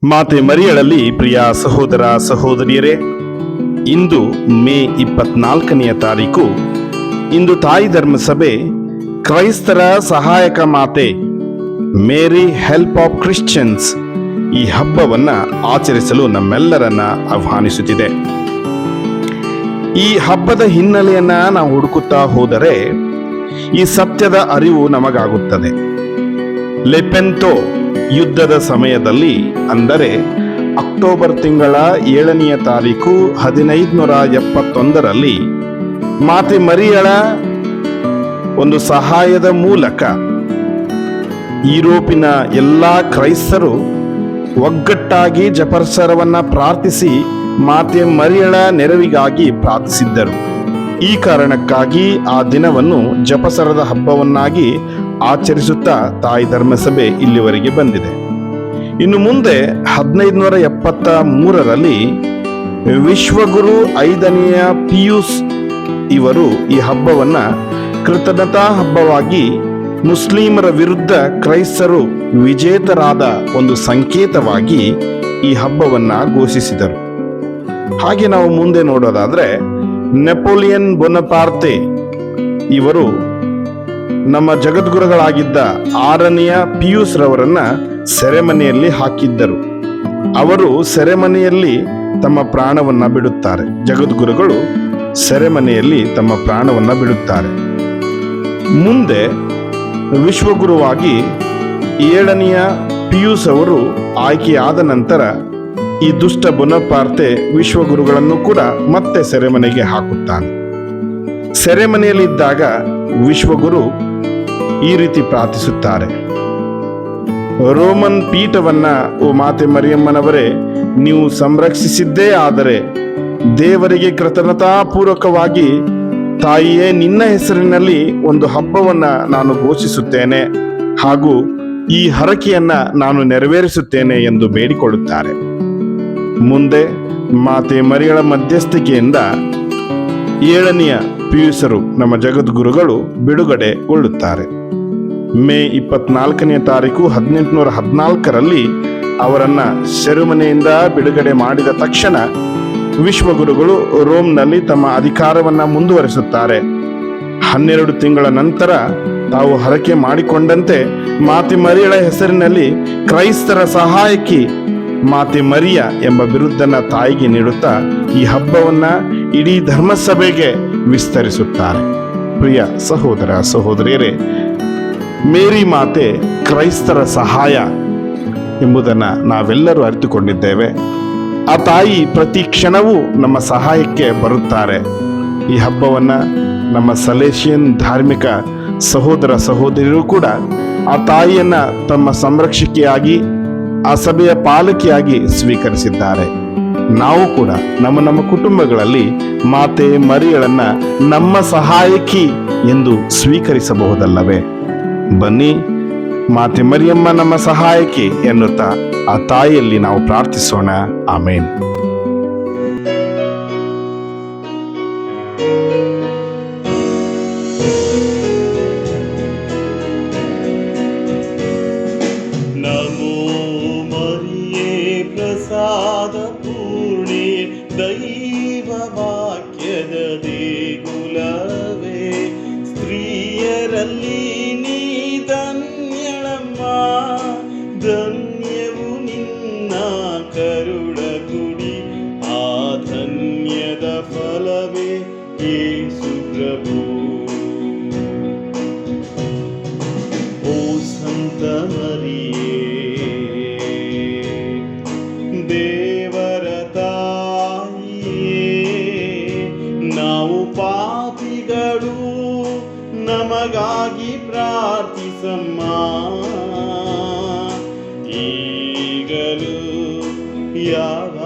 ಮಾತೆ ಮರಿಯಳಲ್ಲಿ ಪ್ರಿಯ ಸಹೋದರ ಸಹೋದರಿಯರೇ, ಇಂದು ಮೇ 24ನೆಯ ತಾರೀಕು. ಇಂದು ತಾಯಿ ಧರ್ಮಸಭೆ ಕ್ರೈಸ್ತರ ಸಹಾಯಕ ಮಾತೆ ಮೇರಿ ಹೆಲ್ಪ್ ಆಫ್ ಕ್ರಿಶ್ಚಿಯನ್ಸ್ ಈ ಹಬ್ಬವನ್ನ ಆಚರಿಸಲು ನಮ್ಮೆಲ್ಲರನ್ನ ಆಹ್ವಾನಿಸುತ್ತಿದೆ. ಈ ಹಬ್ಬದ ಹಿನ್ನೆಲೆಯನ್ನ ನಾವು ಹುಡುಕುತ್ತಾ ಹೋದರೆ ಈ ಸತ್ಯದ ಅರಿವು ನಮಗಾಗುತ್ತದೆ. ಲೆಪೆಂತೋ ಯುದ್ಧದ ಸಮಯದಲ್ಲಿ, ಅಂದರೆ ಅಕ್ಟೋಬರ್ ತಿಂಗಳ 7ನೆಯ ತಾರೀಕು 1571ರಲ್ಲಿ ಮಾತೆ ಮರಿಯಳ ಒಂದು ಸಹಾಯದ ಮೂಲಕ ಯುರೋಪಿನ ಎಲ್ಲಾ ಕ್ರೈಸ್ತರು ಒಗ್ಗಟ್ಟಾಗಿ ಜಪಸರವನ್ನ ಪ್ರಾರ್ಥಿಸಿ ಮಾತೆ ಮರಿಯಳ ನೆರವಿಗಾಗಿ ಪ್ರಾರ್ಥಿಸಿದ್ದರು. ಈ ಕಾರಣಕ್ಕಾಗಿ ಆ ದಿನವನ್ನು ಜಪಸರದ ಹಬ್ಬವನ್ನಾಗಿ ಆಚರಿಸುತ್ತಾ ತಾಯಿ ಧರ್ಮಸಭೆ ಇಲ್ಲಿವರೆಗೆ ಬಂದಿದೆ. ಇನ್ನು ಮುಂದೆ 1573ರಲ್ಲಿ ವಿಶ್ವಗುರು 5ನೆಯ ಪಿಯೂಸ್ ಇವರು ಈ ಹಬ್ಬವನ್ನ ಕೃತಜ್ಞತಾ ಹಬ್ಬವಾಗಿ ಮುಸ್ಲಿಮರ ವಿರುದ್ಧ ಕ್ರೈಸ್ತರು ವಿಜೇತರಾದ ಒಂದು ಸಂಕೇತವಾಗಿ ಈ ಹಬ್ಬವನ್ನ ಘೋಷಿಸಿದರು. ಹಾಗೆ ನಾವು ಮುಂದೆ ನೋಡೋದಾದ್ರೆ ನೆಪೋಲಿಯನ್ ಬೋನಪಾರ್ತೆ ಇವರು ನಮ್ಮ ಜಗದ್ಗುರುಗಳಾಗಿದ್ದ 6ನೆಯ ಪಿಯೂಸ್ ರವರನ್ನ ಸೆರೆಮನೆಯಲ್ಲಿ ಹಾಕಿದ್ದರು. ಅವರು ಸೆರೆಮನೆಯಲ್ಲಿ ತಮ್ಮ ಪ್ರಾಣವನ್ನ ಬಿಡುತ್ತಾರೆ. ಜಗದ್ಗುರುಗಳು ಸೆರೆಮನೆಯಲ್ಲಿ ತಮ್ಮ ಪ್ರಾಣವನ್ನ ಬಿಡುತ್ತಾರೆ. ಮುಂದೆ ವಿಶ್ವಗುರುವಾಗಿ 7ನೆಯ ಪಿಯೂಸ್ ಅವರು ಆಯ್ಕೆಯಾದ ನಂತರ ಈ ದುಷ್ಟ ಬೋನಪಾರ್ತೆ ವಿಶ್ವಗುರುಗಳನ್ನು ಕೂಡ ಮತ್ತೆ ಸೆರೆಮನೆಗೆ ಹಾಕುತ್ತಾನೆ. ಸೆರೆಮನೆಯಲ್ಲಿದ್ದಾಗ ವಿಶ್ವಗುರು ಈ ರೀತಿ ಪ್ರಾರ್ಥಿಸುತ್ತಾರೆ: ರೋಮನ್ ಪೀಠವನ್ನ ಓ ಮಾತೆ ಮರಿಯಮ್ಮನವರೇ, ನೀವು ಸಂರಕ್ಷಿಸಿದ್ದೇ ಆದರೆ ದೇವರಿಗೆ ಕೃತಜ್ಞತಾಪೂರ್ವಕವಾಗಿ ತಾಯಿಯೇ ನಿನ್ನ ಹೆಸರಿನಲ್ಲಿ ಒಂದು ಹಬ್ಬವನ್ನ ನಾನು ಘೋಷಿಸುತ್ತೇನೆ ಹಾಗೂ ಈ ಹರಕೆಯನ್ನ ನಾನು ನೆರವೇರಿಸುತ್ತೇನೆ ಎಂದು ಬೇಡಿಕೊಳ್ಳುತ್ತಾರೆ. ಮುಂದೆ ಮಾತೆ ಮರಿಯಳ ಮಧ್ಯಸ್ಥಿಕೆಯಿಂದ 7ನೆಯ ಪಿಯೂಸರು ನಮ್ಮ ಜಗದ್ಗುರುಗಳು ಬಿಡುಗಡೆಗೊಳ್ಳುತ್ತಾರೆ. ಮೇ 24ನೇ ತಾರೀಕು 1814ರಲ್ಲಿ ಅವರನ್ನ ಸೆರೆಮನೆಯಿಂದ ಬಿಡುಗಡೆ ಮಾಡಿದ ತಕ್ಷಣ ವಿಶ್ವಗುರುಗಳು ರೋಮ್ನಲ್ಲಿ ತಮ್ಮ ಅಧಿಕಾರವನ್ನ ಮುಂದುವರಿಸುತ್ತಾರೆ. 12 ತಿಂಗಳ ನಂತರ ತಾವು ಹರಕೆ ಮಾಡಿಕೊಂಡಂತೆ ಮಾತೆ ಮರಿಯಳ ಹೆಸರಿನಲ್ಲಿ ಕ್ರೈಸ್ತರ ಸಹಾಯಕಿ ಮಾತೆ ಮರಿಯ ಎಂಬ ಬಿರುದನ್ನ ತಾಯಿಗೆ ನೀಡುತ್ತಾ ಈ ಹಬ್ಬವನ್ನ ಇಡೀ ಧರ್ಮಸಭೆಗೆ ವಿಸ್ತರಿಸುತ್ತಾರೆ. ಪ್ರಿಯ ಸಹೋದರ ಸಹೋದರಿಯರೇ, ಮೇರಿ ಮಾತೆ ಕ್ರೈಸ್ತರ ಸಹಾಯ ಎಂಬುದನ್ನ ನಾವೆಲ್ಲರೂ ಅರಿತುಕೊಂಡಿದ್ದೇವೆ. ಆ ತಾಯಿ ಪ್ರತಿ ಕ್ಷಣವೂ ನಮ್ಮ ಸಹಾಯಕ್ಕೆ ಬರುತ್ತಾರೆ. ಈ ಹಬ್ಬವನ್ನ ನಮ್ಮ ಸಲೇಶಿಯನ್ ಧಾರ್ಮಿಕ ಸಹೋದರ ಸಹೋದರಿಯರು ಕೂಡ ಆ ತಾಯಿಯನ್ನ ತಮ್ಮ ಸಂರಕ್ಷಕಿಯಾಗಿ, ಆ ಸಭೆಯ ಪಾಲಕಿಯಾಗಿ ಸ್ವೀಕರಿಸಿದ್ದಾರೆ. ನಾವು ಕೂಡ ನಮ್ಮ ಕುಟುಂಬಗಳಲ್ಲಿ ಮಾತೆ ಮರಿಯಳನ್ನ ನಮ್ಮ ಸಹಾಯಕಿ ಎಂದು ಸ್ವೀಕರಿಸಬಹುದಲ್ಲವೇ? ಬನ್ನಿ, ಮಾತೆ ಮರಿಯಮ್ಮ ನಮ್ಮ ಸಹಾಯಕಿ ಎನ್ನುತ್ತಾ ಆ ತಾಯಿಯಲ್ಲಿ ನಾವು ಪ್ರಾರ್ಥಿಸೋಣ. ಆಮೇನ್. ನಮೋ ಮರಿಯೇ ಪ್ರಸಾದ ಪೂರ್ಣೆ, ದೈವ ವಾಕ್ಯದ ದೇಗುಲವೇ, ಸ್ತ್ರೀಯರಲ್ಲಿ ನೀ ಧನ್ಯಳಮ್ಮ, ಧನ್ಯವು ನಿನ್ನ ಕರುಳ ಕುಡಿ, ಆ ಧನ್ಯದ ಫಲವೇ ಯೇಸು ಪ್ರಭು. ಓ ಸಂತ ಮರಿಯೇ, ದೇವರ ತಾಯಿಯೇ, ನಾವು ಪಾಪಿಗಳು, ನಮಗಾಗಿ ಪ್ರಾರ್ಥಿಸಮ್ಮ, ಈಗಲೂ ಯಾವ